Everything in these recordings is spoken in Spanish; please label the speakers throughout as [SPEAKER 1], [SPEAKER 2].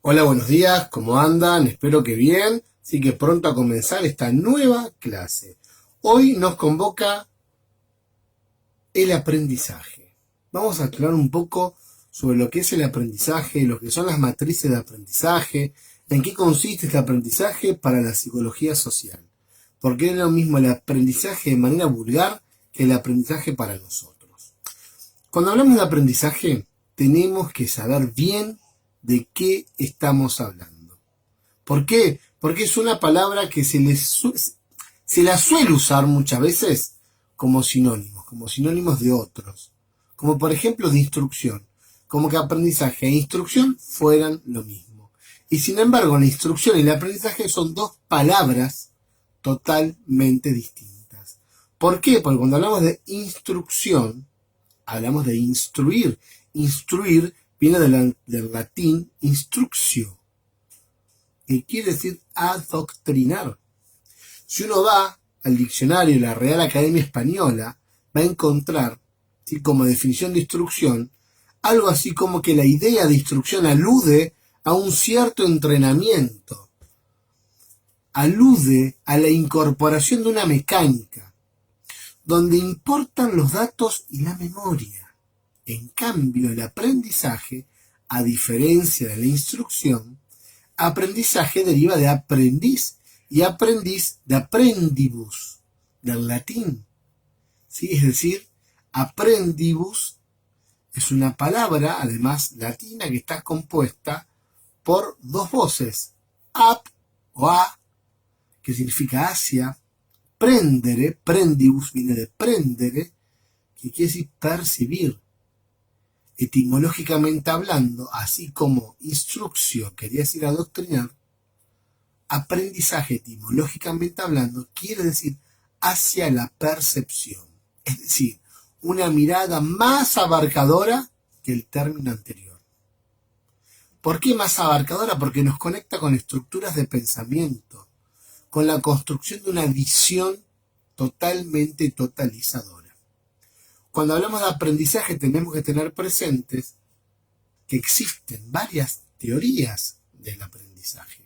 [SPEAKER 1] Hola, buenos días, ¿cómo andan? Espero que bien. Así que pronto a comenzar esta nueva clase. Hoy nos convoca el aprendizaje. Vamos a aclarar un poco sobre lo que es el aprendizaje, lo que son las matrices de aprendizaje, en qué consiste este aprendizaje para la psicología social. Porque es lo mismo el aprendizaje de manera vulgar que el aprendizaje para nosotros. Cuando hablamos de aprendizaje, tenemos que saber bien de qué estamos hablando. ¿Por qué? Porque es una palabra que se la suele usar muchas veces como sinónimos de otros. Como por ejemplo de instrucción. Como que aprendizaje e instrucción fueran lo mismo. Y sin embargo, la instrucción y el aprendizaje son dos palabras totalmente distintas. ¿Por qué? Porque cuando hablamos de instrucción, hablamos de instruir. Instruir viene del latín instructio, que quiere decir adoctrinar. Si uno va al diccionario de la Real Academia Española, va a encontrar, ¿sí?, como definición de instrucción, algo así como que la idea de instrucción alude a un cierto entrenamiento, alude a la incorporación de una mecánica, donde importan los datos y la memoria. En cambio, el aprendizaje, a diferencia de la instrucción, aprendizaje deriva de aprendiz y aprendiz de aprendibus, del latín. ¿Sí? Es decir, aprendibus es una palabra, además latina, que está compuesta por dos voces, ap o a, que significa hacia, prendere, prendibus viene de prendere, que quiere decir percibir. Etimológicamente hablando, así como instrucción quería decir adoctrinar, aprendizaje etimológicamente hablando quiere decir hacia la percepción, es decir, una mirada más abarcadora que el término anterior. ¿Por qué más abarcadora? Porque nos conecta con estructuras de pensamiento, con la construcción de una visión totalmente totalizadora. Cuando hablamos de aprendizaje tenemos que tener presentes que existen varias teorías del aprendizaje.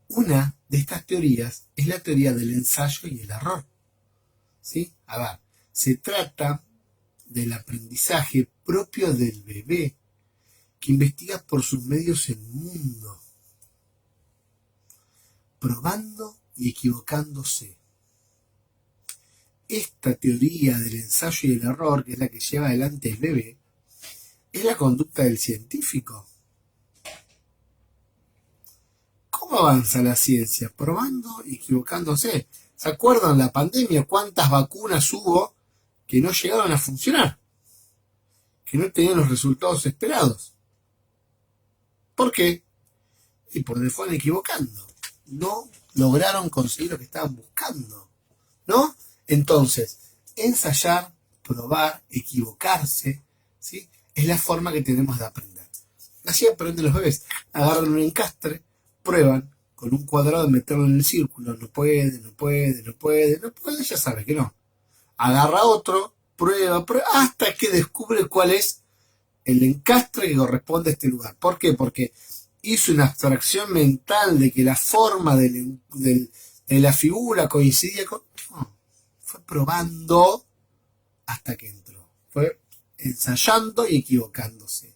[SPEAKER 1] Una de estas teorías es la teoría del ensayo y el error. ¿Sí? A ver, se trata del aprendizaje propio del bebé, que investiga por sus medios el mundo, probando y equivocándose. Esta teoría del ensayo y el error, que es la que lleva adelante el bebé, es la conducta del científico. ¿Cómo avanza la ciencia? Probando y equivocándose. ¿Se acuerdan la pandemia? ¿Cuántas vacunas hubo que no llegaron a funcionar? Que no tenían los resultados esperados. ¿Por qué? Y porque fueron equivocando. No lograron conseguir lo que estaban buscando, ¿no? Entonces, ensayar, probar, equivocarse, ¿sí?, es la forma que tenemos de aprender. Así aprenden los bebés. Agarran un encastre, prueban con un cuadrado de meterlo en el círculo. No puede, ya sabe que no. Agarra otro, prueba, hasta que descubre cuál es el encastre que corresponde a este lugar. ¿Por qué? Porque hizo una abstracción mental de que la forma de la figura coincidía con... No, fue probando hasta que entró. Fue ensayando y equivocándose.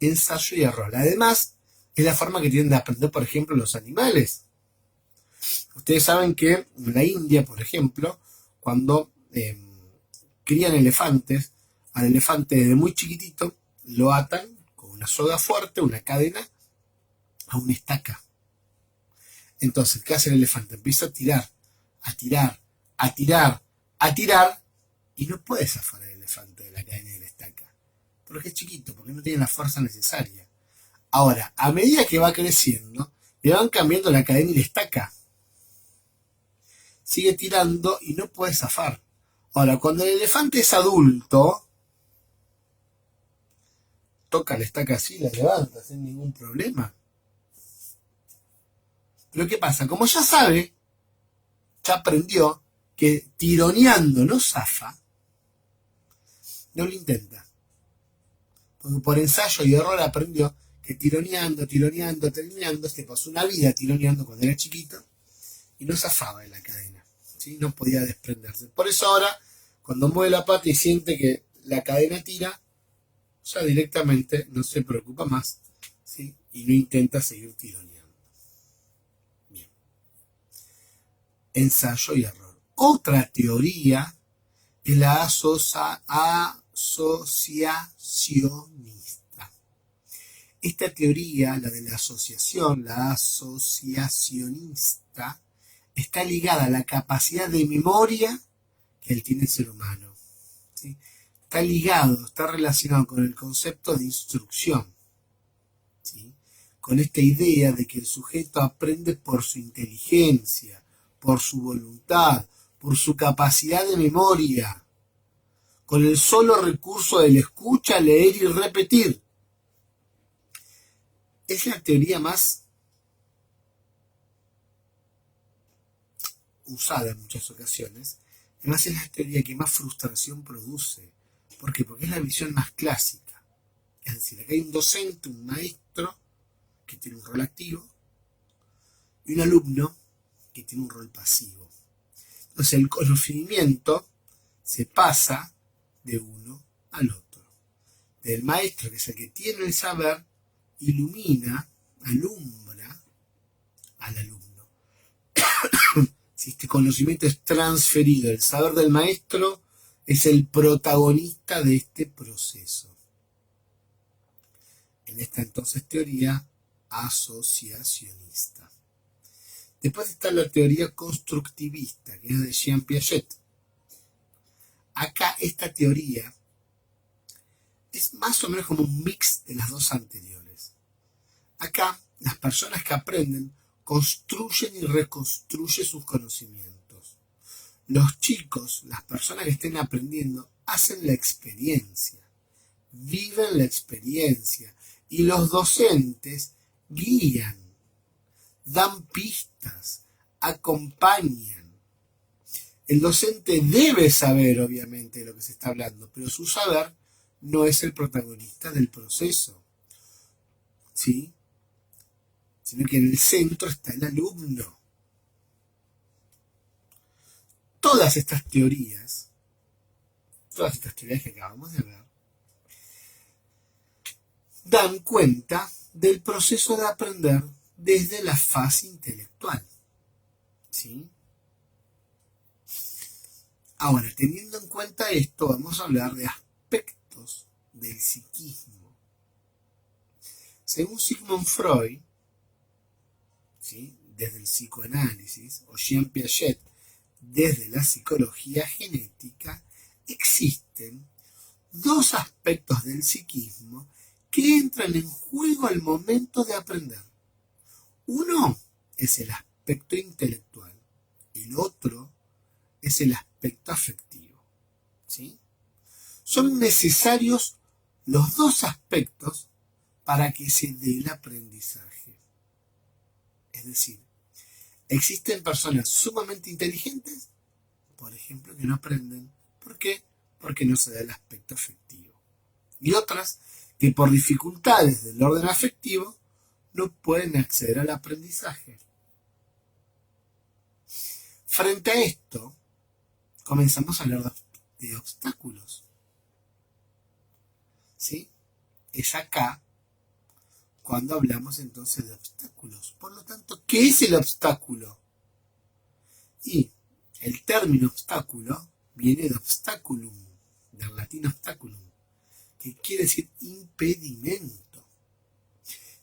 [SPEAKER 1] Ensayo y error. Además, es la forma que tienen de aprender, por ejemplo, los animales. Ustedes saben que en la India, por ejemplo, cuando crían elefantes, al elefante desde muy chiquitito lo atan con una soga fuerte, una cadena, a una estaca. Entonces, ¿qué hace el elefante? Empieza a tirar, a tirar, a tirar, a tirar, y no puede zafar el elefante de la cadena y de la estaca, porque es chiquito, porque no tiene la fuerza necesaria. Ahora, a medida que va creciendo, le van cambiando la cadena y la estaca. Sigue tirando y no puede zafar. Ahora, cuando el elefante es adulto, toca la estaca así, la levanta sin ningún problema. Pero ¿qué pasa? Como ya sabe, ya aprendió que tironeando no zafa, no lo intenta. Porque por ensayo y error aprendió que que tironeando, se pasó una vida tironeando cuando era chiquito y no zafaba de la cadena, ¿sí? No podía desprenderse. Por eso ahora, cuando mueve la pata y siente que la cadena tira, ya directamente no se preocupa más, ¿sí? Y no intenta seguir tironeando. Bien. Ensayo y error. Otra teoría es la asociacionista. Esta teoría, la de la asociación, la asociacionista, está ligada a la capacidad de memoria que él tiene el ser humano, ¿sí? Está relacionado con el concepto de instrucción, ¿sí? Con esta idea de que el sujeto aprende por su inteligencia, por su voluntad, por su capacidad de memoria, con el solo recurso de la escucha, leer y repetir. Es la teoría más usada en muchas ocasiones. Además es la teoría que más frustración produce. ¿Por qué? Porque es la visión más clásica. Es decir, acá hay un docente, un maestro, que tiene un rol activo, y un alumno que tiene un rol pasivo. Entonces el conocimiento se pasa de uno al otro. Del maestro, que es el que tiene el saber, ilumina, alumbra al alumno. Si este conocimiento es transferido, el saber del maestro es el protagonista de este proceso. En esta entonces teoría asociacionista. Después está la teoría constructivista, que es de Jean Piaget. Acá esta teoría es más o menos como un mix de las dos anteriores. Acá las personas que aprenden construyen y reconstruyen sus conocimientos. Los chicos, las personas que estén aprendiendo, hacen la experiencia, viven la experiencia, y los docentes guían, dan pistas, acompañan. El docente debe saber, obviamente, de lo que se está hablando, pero su saber no es el protagonista del proceso, ¿sí? Sino que en el centro está el alumno. Todas estas teorías que acabamos de ver, dan cuenta del proceso de aprender desde la fase intelectual, ¿sí? Ahora, teniendo en cuenta esto, vamos a hablar de aspectos del psiquismo. Según Sigmund Freud, ¿sí?, desde el psicoanálisis, o Jean Piaget, desde la psicología genética, existen dos aspectos del psiquismo que entran en juego al momento de aprender. Uno es el aspecto intelectual, el otro es el aspecto afectivo, ¿sí? Son necesarios los dos aspectos para que se dé el aprendizaje. Es decir, existen personas sumamente inteligentes, por ejemplo, que no aprenden. ¿Por qué? Porque no se da el aspecto afectivo. Y otras que por dificultades del orden afectivo no pueden acceder al aprendizaje. Frente a esto, comenzamos a hablar de obstáculos, ¿sí? Es acá cuando hablamos entonces de obstáculos. Por lo tanto, ¿qué es el obstáculo? Y el término obstáculo viene de obstaculum, del latín obstaculum, que quiere decir impedimento.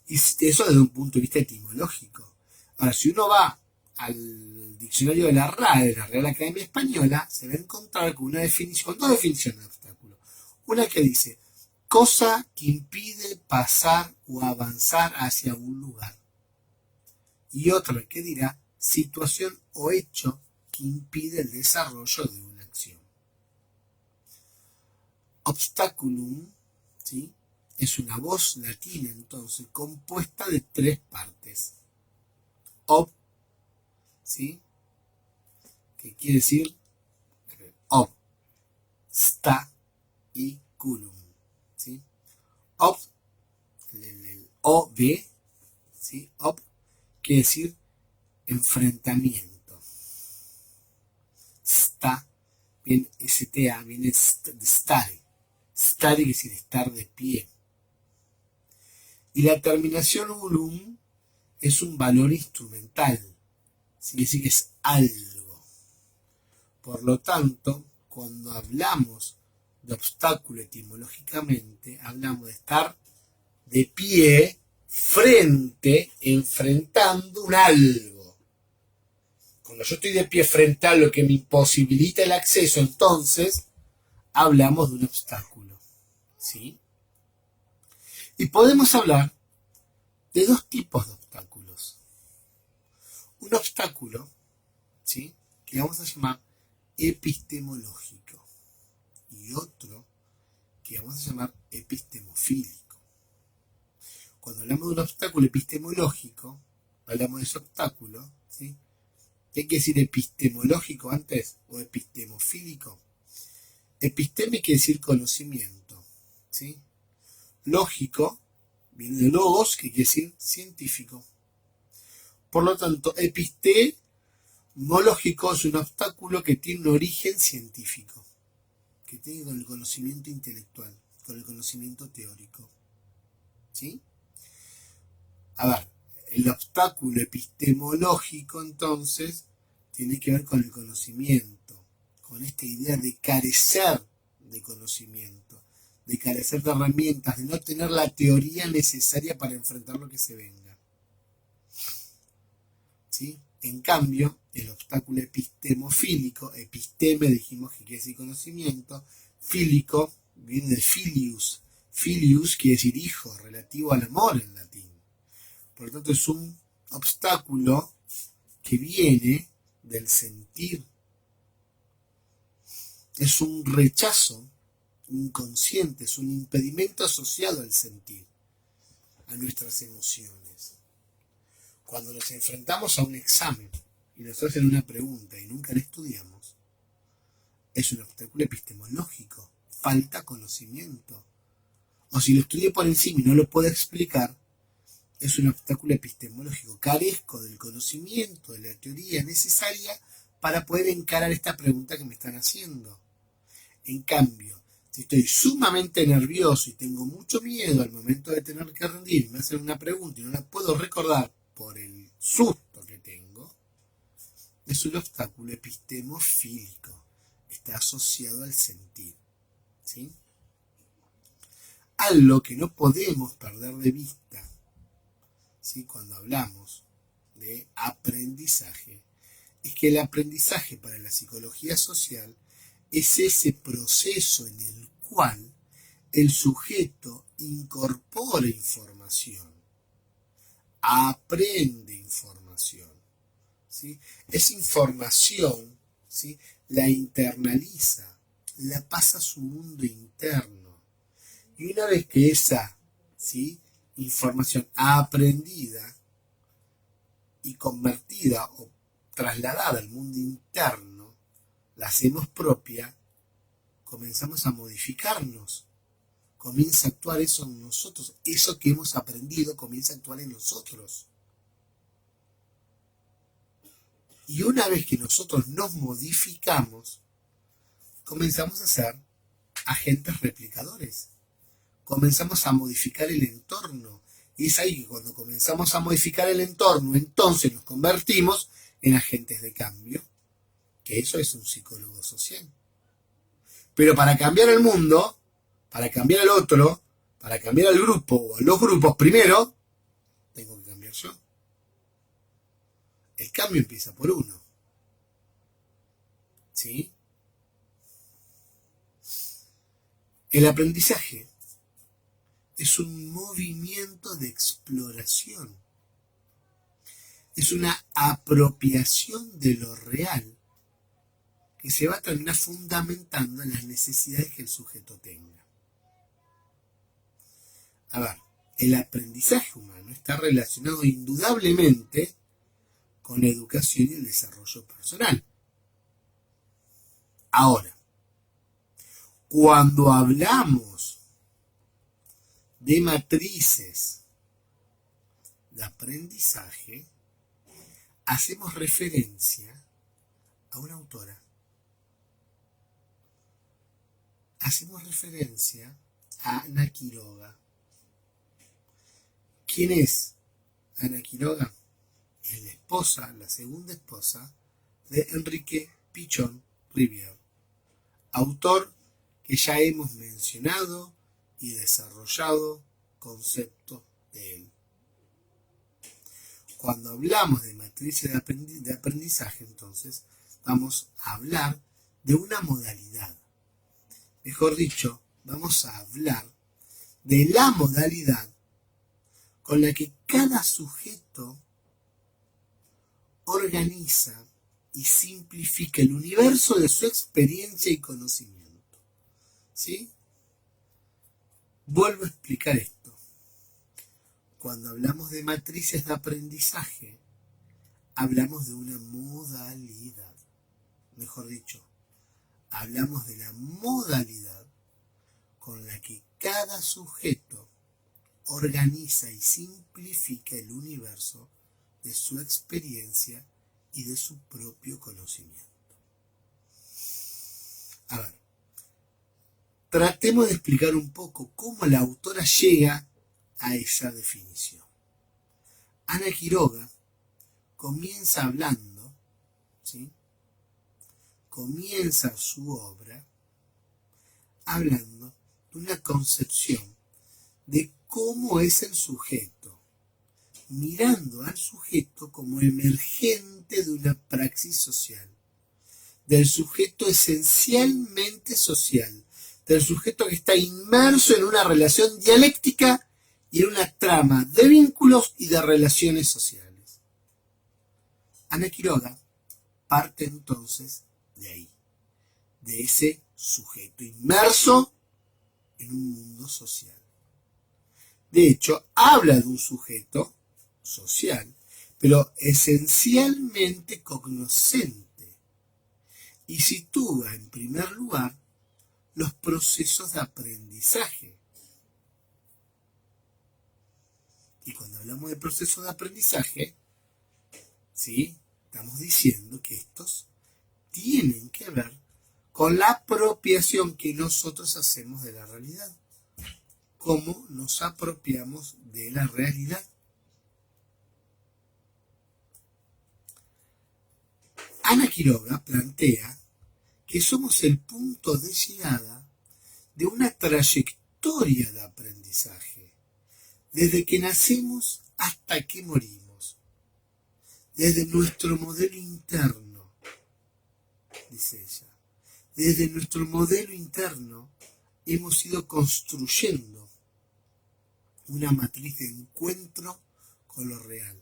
[SPEAKER 1] Y eso desde un punto de vista etimológico. Ahora, si uno va al diccionario de la RAE, de la Real Academia Española, se va a encontrar con una definición, con dos definiciones de obstáculo. Una que dice, cosa que impide pasar o avanzar hacia un lugar. Y otra que dirá, situación o hecho que impide el desarrollo de una acción. Obstaculum, ¿sí?, es una voz latina entonces compuesta de tres partes. Ob, ¿sí?, que quiere decir ob, sta y culum, ¿sí? Ob, el O-B, ¿sí? Ob quiere decir enfrentamiento. Sta, viene S-T-A, viene de stare. Stare quiere decir estar de pie. Y la terminación ulum es un valor instrumental. Quiere decir que es algo. Por lo tanto, cuando hablamos de obstáculo etimológicamente, hablamos de estar de pie, frente, enfrentando un algo. Cuando yo estoy de pie frente a lo que me imposibilita el acceso, entonces hablamos de un obstáculo. ¿Sí? Y podemos hablar de dos tipos de obstáculos. Un obstáculo, ¿sí?, que vamos a llamar epistemológico, y otro que vamos a llamar epistemofílico. Cuando hablamos de un obstáculo epistemológico, hablamos de ese obstáculo, ¿sí? ¿Qué quiere decir epistemológico antes o epistemofílico? Episteme quiere decir conocimiento, ¿sí? Lógico viene de logos, que quiere decir científico. Por lo tanto, epistemológico es un obstáculo que tiene un origen científico, que tiene con el conocimiento intelectual, con el conocimiento teórico. ¿Sí? A ver, el obstáculo epistemológico entonces tiene que ver con el conocimiento, con esta idea de carecer de conocimiento, de carecer de herramientas, de no tener la teoría necesaria para enfrentar lo que se venga. ¿Sí? En cambio, el obstáculo epistemofílico, episteme dijimos que quiere decir conocimiento, fílico viene de filius, filius quiere decir hijo, relativo al amor en latín. Por lo tanto, es un obstáculo que viene del sentir. Es un rechazo inconsciente, es un impedimento asociado al sentir, a nuestras emociones. Cuando nos enfrentamos a un examen y nos hacen una pregunta y nunca la estudiamos, es un obstáculo epistemológico, falta conocimiento. O si lo estudié por encima y no lo puedo explicar, es un obstáculo epistemológico. Carezco del conocimiento, de la teoría necesaria para poder encarar esta pregunta que me están haciendo. En cambio, si estoy sumamente nervioso y tengo mucho miedo al momento de tener que rendir y me hacen una pregunta y no la puedo recordar por el susto que tengo, es un obstáculo epistemofílico. Está asociado al sentir. ¿Sí? Algo que no podemos perder de vista, ¿sí?, cuando hablamos de aprendizaje, es que el aprendizaje para la psicología social es ese proceso en el cual el sujeto incorpora información, aprende información, ¿sí? Esa información, ¿sí?, la internaliza, la pasa a su mundo interno. Y una vez que esa, ¿sí?, información aprendida y convertida o trasladada al mundo interno, la hacemos propia, comenzamos a modificarnos. Comienza a actuar eso en nosotros. Eso que hemos aprendido comienza a actuar en nosotros. Y una vez que nosotros nos modificamos, comenzamos a ser agentes replicadores. Comenzamos a modificar el entorno. Y es ahí que cuando comenzamos a modificar el entorno, entonces nos convertimos en agentes de cambio. Que eso es un psicólogo social. Pero para cambiar el mundo, para cambiar el otro, para cambiar el grupo o los grupos, primero tengo que cambiar yo. El cambio empieza por uno. ¿Sí? El aprendizaje es un movimiento de exploración. Es una apropiación de lo real que se va a terminar fundamentando en las necesidades que el sujeto tenga. A ver, el aprendizaje humano está relacionado indudablemente con la educación y el desarrollo personal. Ahora, cuando hablamos de matrices de aprendizaje, hacemos referencia a una autora. Hacemos referencia a Ana Quiroga. ¿Quién es Ana Quiroga? Es la esposa, la segunda esposa de Enrique Pichon Rivière, autor que ya hemos mencionado y desarrollado conceptos de él. Cuando hablamos de matrices de aprendizaje, entonces, vamos a hablar de una modalidad. Mejor dicho, vamos a hablar de la modalidad con la que cada sujeto organiza y simplifica el universo de su experiencia y conocimiento. ¿Sí? Vuelvo a explicar esto. Cuando hablamos de matrices de aprendizaje, hablamos de una modalidad. Mejor dicho, hablamos de la modalidad con la que cada sujeto organiza y simplifica el universo de su experiencia y de su propio conocimiento. A ver, tratemos de explicar un poco cómo la autora llega a esa definición. Ana Quiroga comienza hablando, ¿sí? Comienza su obra hablando de una concepción de cómo es el sujeto, mirando al sujeto como emergente de una praxis social, del sujeto esencialmente social, del sujeto que está inmerso en una relación dialéctica y en una trama de vínculos y de relaciones sociales. Ana Quiroga parte entonces de ahí, de ese sujeto inmerso en un mundo social. De hecho, habla de un sujeto social, pero esencialmente cognoscente, y sitúa en primer lugar los procesos de aprendizaje. Y cuando hablamos de procesos de aprendizaje, ¿sí? Estamos diciendo que estos tienen que ver con la apropiación que nosotros hacemos de la realidad. Cómo nos apropiamos de la realidad. Ana Quiroga plantea que somos el punto de llegada de una trayectoria de aprendizaje, desde que nacemos hasta que morimos, desde nuestro modelo interno, dice ella. Desde nuestro modelo interno hemos ido construyendo una matriz de encuentro con lo real.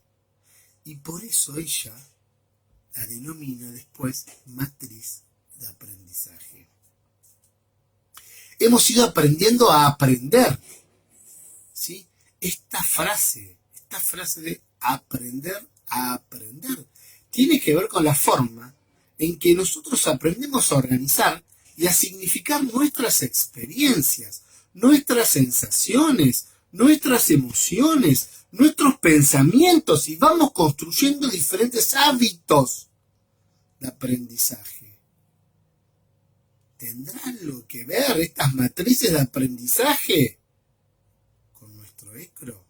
[SPEAKER 1] Y por eso ella la denomina después matriz de aprendizaje. Hemos ido aprendiendo a aprender. ¿Sí? Esta frase de aprender a aprender, tiene que ver con la forma en que nosotros aprendemos a organizar y a significar nuestras experiencias, nuestras sensaciones, nuestras emociones, nuestros pensamientos, y vamos construyendo diferentes hábitos de aprendizaje. ¿Tendrán algo que ver estas matrices de aprendizaje con nuestro ECRO?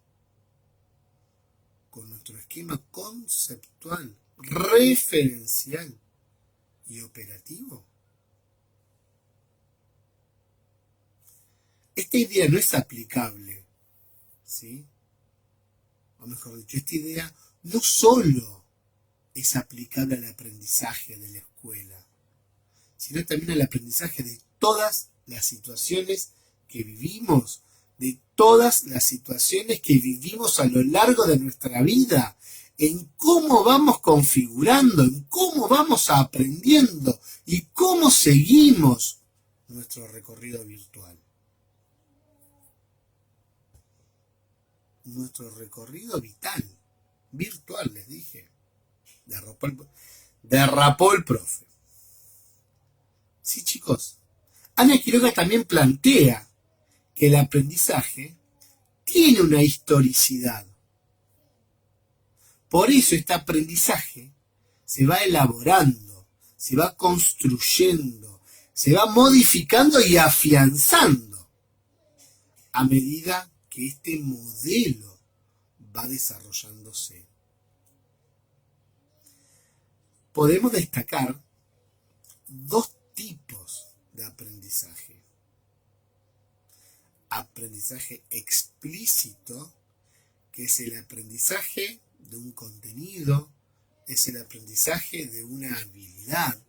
[SPEAKER 1] Con nuestro esquema conceptual, referencial y operativo. Esta idea no es aplicable, ¿sí? O mejor dicho, esta idea no solo es aplicable al aprendizaje de la escuela, sino también al aprendizaje de todas las situaciones que vivimos, de todas las situaciones que vivimos a lo largo de nuestra vida, en cómo vamos configurando, en cómo vamos aprendiendo y cómo seguimos nuestro recorrido virtual. Nuestro recorrido vital, virtual, les dije. Derrapó el profe. Sí, chicos. Ana Quiroga también plantea que el aprendizaje tiene una historicidad. Por eso este aprendizaje se va elaborando, se va construyendo, se va modificando y afianzando a medida que este modelo va desarrollándose. Podemos destacar dos tipos de aprendizaje. Aprendizaje explícito, que es el aprendizaje de un contenido, es el aprendizaje de una habilidad.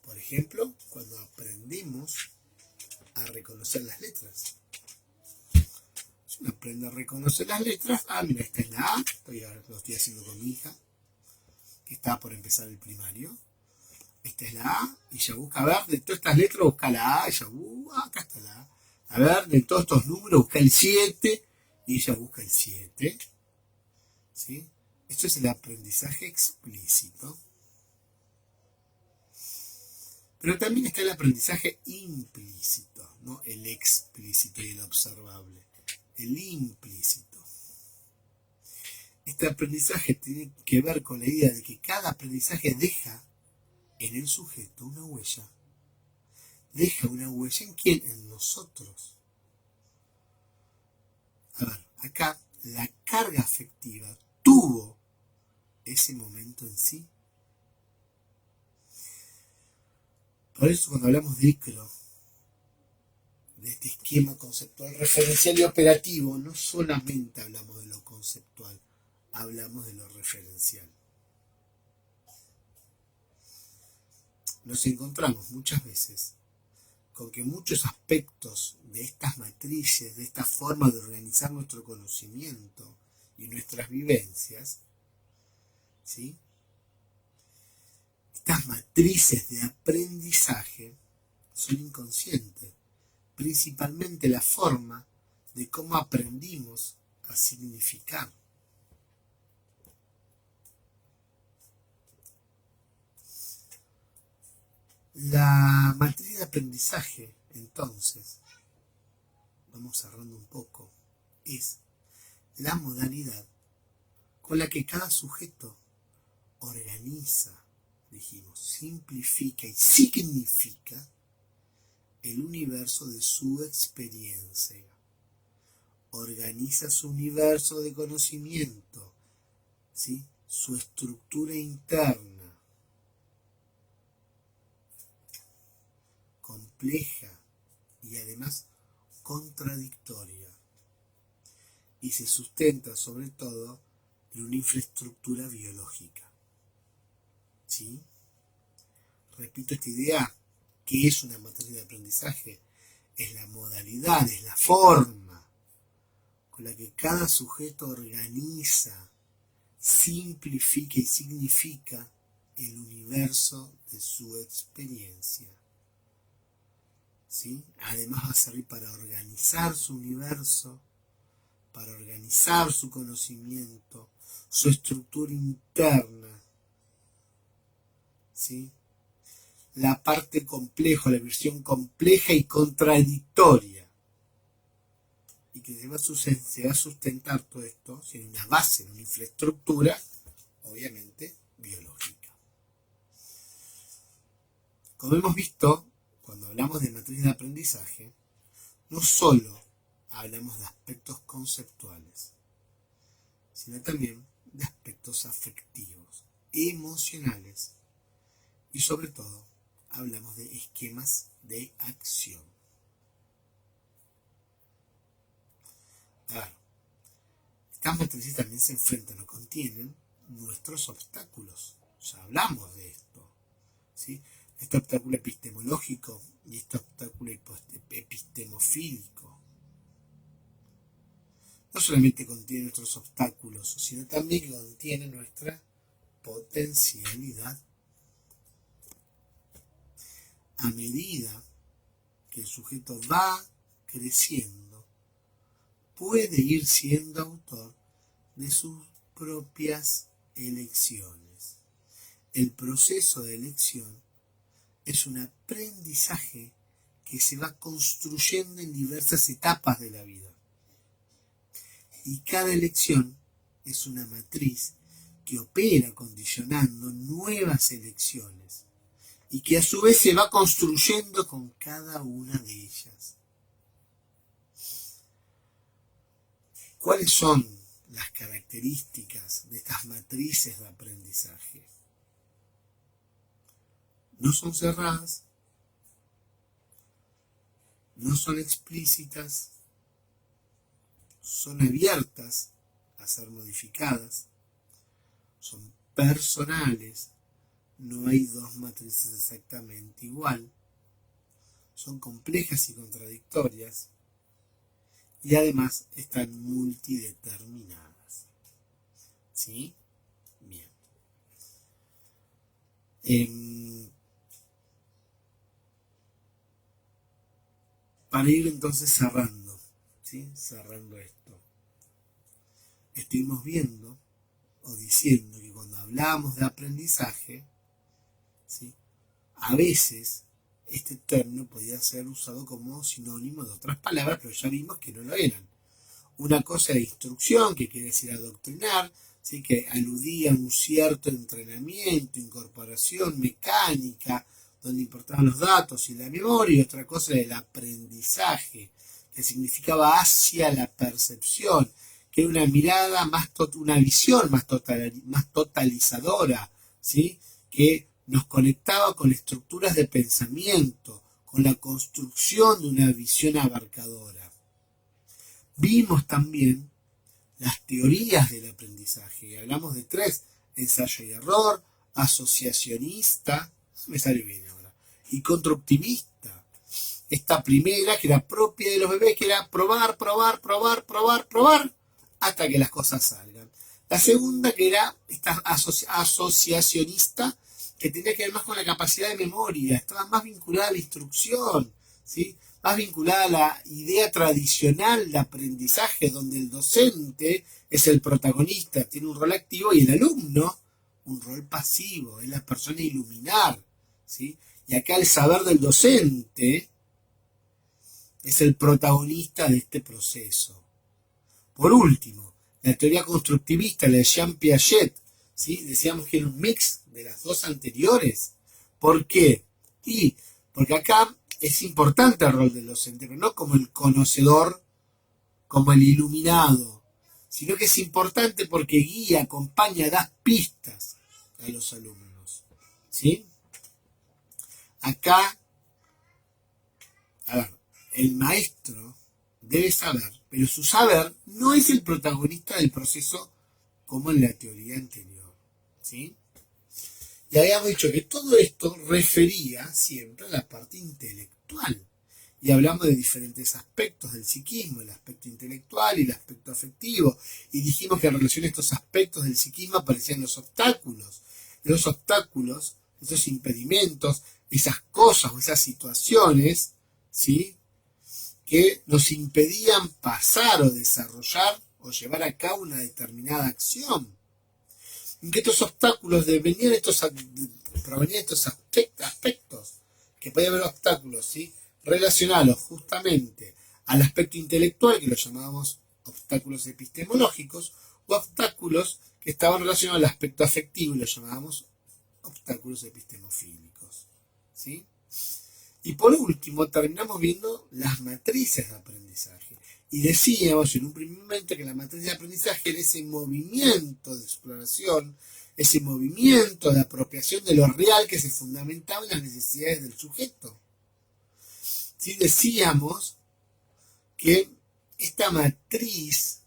[SPEAKER 1] Por ejemplo, cuando aprendemos a reconocer las letras. Si uno aprende a reconocer las letras, mira, esta es la A, lo estoy haciendo con mi hija, que está por empezar el primario. Esta es la A, y ella busca, a ver, de todas estas letras busca la A, ella, acá está la A. A ver, de todos estos números busca el 7, y ella busca el 7. ¿Sí? Esto es el aprendizaje explícito. Pero también está el aprendizaje implícito, no el explícito y el observable, el implícito. Este aprendizaje tiene que ver con la idea de que cada aprendizaje deja en el sujeto una huella. ¿Deja una huella en quién? En nosotros. A ver, acá la carga afectiva tuvo ese momento en sí. Por eso cuando hablamos de ICRO, de este esquema conceptual referencial y operativo, no solamente hablamos de lo conceptual, hablamos de lo referencial. Nos encontramos muchas veces con que muchos aspectos de estas matrices, de esta forma de organizar nuestro conocimiento y nuestras vivencias, ¿sí? Estas matrices de aprendizaje son inconscientes, principalmente la forma de cómo aprendimos a significar. La matriz de aprendizaje, entonces, vamos cerrando un poco, es la modalidad con la que cada sujeto organiza, dijimos, simplifica y significa el universo de su experiencia. Organiza su universo de conocimiento, ¿sí? Su estructura interna, compleja y además contradictoria, y se sustenta sobre todo en una infraestructura biológica. ¿Sí? Repito esta idea, ¿qué es una matriz de aprendizaje? Es la modalidad, es la forma con la que cada sujeto organiza, simplifica y significa el universo de su experiencia. ¿Sí? Además va a servir para organizar su universo, para organizar su conocimiento, su estructura interna, ¿sí? La parte compleja, la versión compleja y contradictoria, y que se va a sustentar todo esto en una base, en una infraestructura, obviamente, biológica. Como hemos visto, cuando hablamos de matriz de aprendizaje, no solo hablamos de aspectos conceptuales, sino también de aspectos afectivos, emocionales, y sobre todo hablamos de esquemas de acción. Claro, estas matrices también se enfrentan o contienen nuestros obstáculos. Ya hablamos de esto, ¿sí? Este obstáculo epistemológico y este obstáculo epistemofílico. No solamente contiene nuestros obstáculos, sino también contiene nuestra potencialidad. A medida que el sujeto va creciendo, puede ir siendo autor de sus propias elecciones. El proceso de elección es un aprendizaje que se va construyendo en diversas etapas de la vida. Y cada elección es una matriz que opera condicionando nuevas elecciones y que a su vez se va construyendo con cada una de ellas. ¿Cuáles son las características de estas matrices de aprendizaje? No son cerradas, no son explícitas, son abiertas a ser modificadas, son personales, no hay dos matrices exactamente igual, son complejas y contradictorias y además están multideterminadas. ¿Sí? Bien. Para ir entonces cerrando, ¿sí? Cerrando esto, estuvimos viendo o diciendo que cuando hablamos de aprendizaje, ¿sí? A veces este término podía ser usado como sinónimo de otras palabras, pero ya vimos que no lo eran. Una cosa era instrucción, que quiere decir adoctrinar, ¿sí? Que aludía a un cierto entrenamiento, incorporación mecánica, donde importaban los datos y la memoria, y otra cosa era el aprendizaje, que significaba hacia la percepción, que era una mirada una visión más totalizadora, ¿sí? Que nos conectaba con estructuras de pensamiento, con la construcción de una visión abarcadora. Vimos también las teorías del aprendizaje. Hablamos de 3, ensayo y error, asociacionista, me sale bien ahora, y constructivista. Esta primera, que era propia de los bebés, que era probar, hasta que las cosas salgan. La segunda, que era esta asociacionista, que tenía que ver más con la capacidad de memoria, estaba más vinculada a la instrucción, ¿sí? Más vinculada a la idea tradicional de aprendizaje, donde el docente es el protagonista, tiene un rol activo, y el alumno un rol pasivo, es la persona a iluminar, ¿sí? Y acá el saber del docente es el protagonista de este proceso. Por último, la teoría constructivista, la de Jean Piaget, ¿sí? Decíamos que era un mix de las dos anteriores. ¿Por qué? Y porque acá es importante el rol del docente, pero no como el conocedor, como el iluminado, sino que es importante porque guía, acompaña, da pistas a los alumnos. ¿Sí? Acá, a ver, el maestro debe saber, pero su saber no es el protagonista del proceso como en la teoría anterior. ¿Sí? Y habíamos dicho que todo esto refería siempre a la parte intelectual. Y hablamos de diferentes aspectos del psiquismo, el aspecto intelectual y el aspecto afectivo. Y dijimos que en relación a estos aspectos del psiquismo aparecían los obstáculos. Los obstáculos, esos impedimentos, esas cosas o esas situaciones, ¿sí? Que nos impedían pasar o desarrollar o llevar a cabo una determinada acción. En que estos obstáculos provenían de estos aspectos, que podía haber obstáculos, ¿sí? Relacionados justamente al aspecto intelectual, que lo llamábamos obstáculos epistemológicos, o obstáculos que estaban relacionados al aspecto afectivo, y lo llamábamos obstáculos epistemofílicos, ¿sí? Y por último, terminamos viendo las matrices de aprendizaje. Y decíamos en un primer momento que la matriz de aprendizaje era ese movimiento de exploración, ese movimiento de apropiación de lo real que se fundamentaba en las necesidades del sujeto. ¿Sí? Decíamos que esta matriz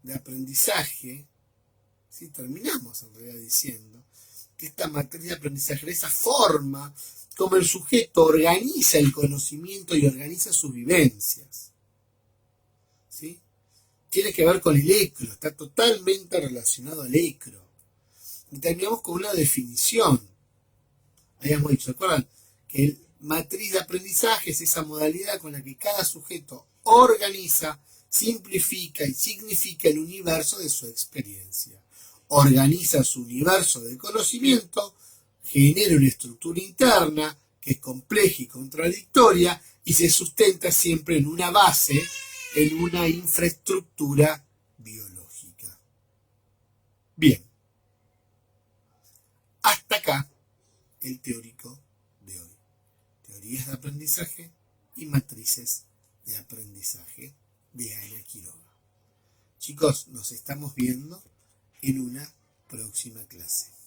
[SPEAKER 1] de aprendizaje, ¿sí? Terminamos en realidad diciendo que esta matriz de aprendizaje era esa forma como el sujeto organiza el conocimiento y organiza sus vivencias. ¿Sí? Tiene que ver con el ECRO, está totalmente relacionado al ECRO. Y terminamos con una definición. Habíamos dicho, ¿se acuerdan? Que el matriz de aprendizaje es esa modalidad con la que cada sujeto organiza, simplifica y significa el universo de su experiencia. Organiza su universo de conocimiento, genera una estructura interna que es compleja y contradictoria y se sustenta siempre en una base, en una infraestructura biológica. Bien, el teórico de hoy. Teorías de aprendizaje y matrices de aprendizaje de Ana Quiroga. Chicos, nos estamos viendo en una próxima clase.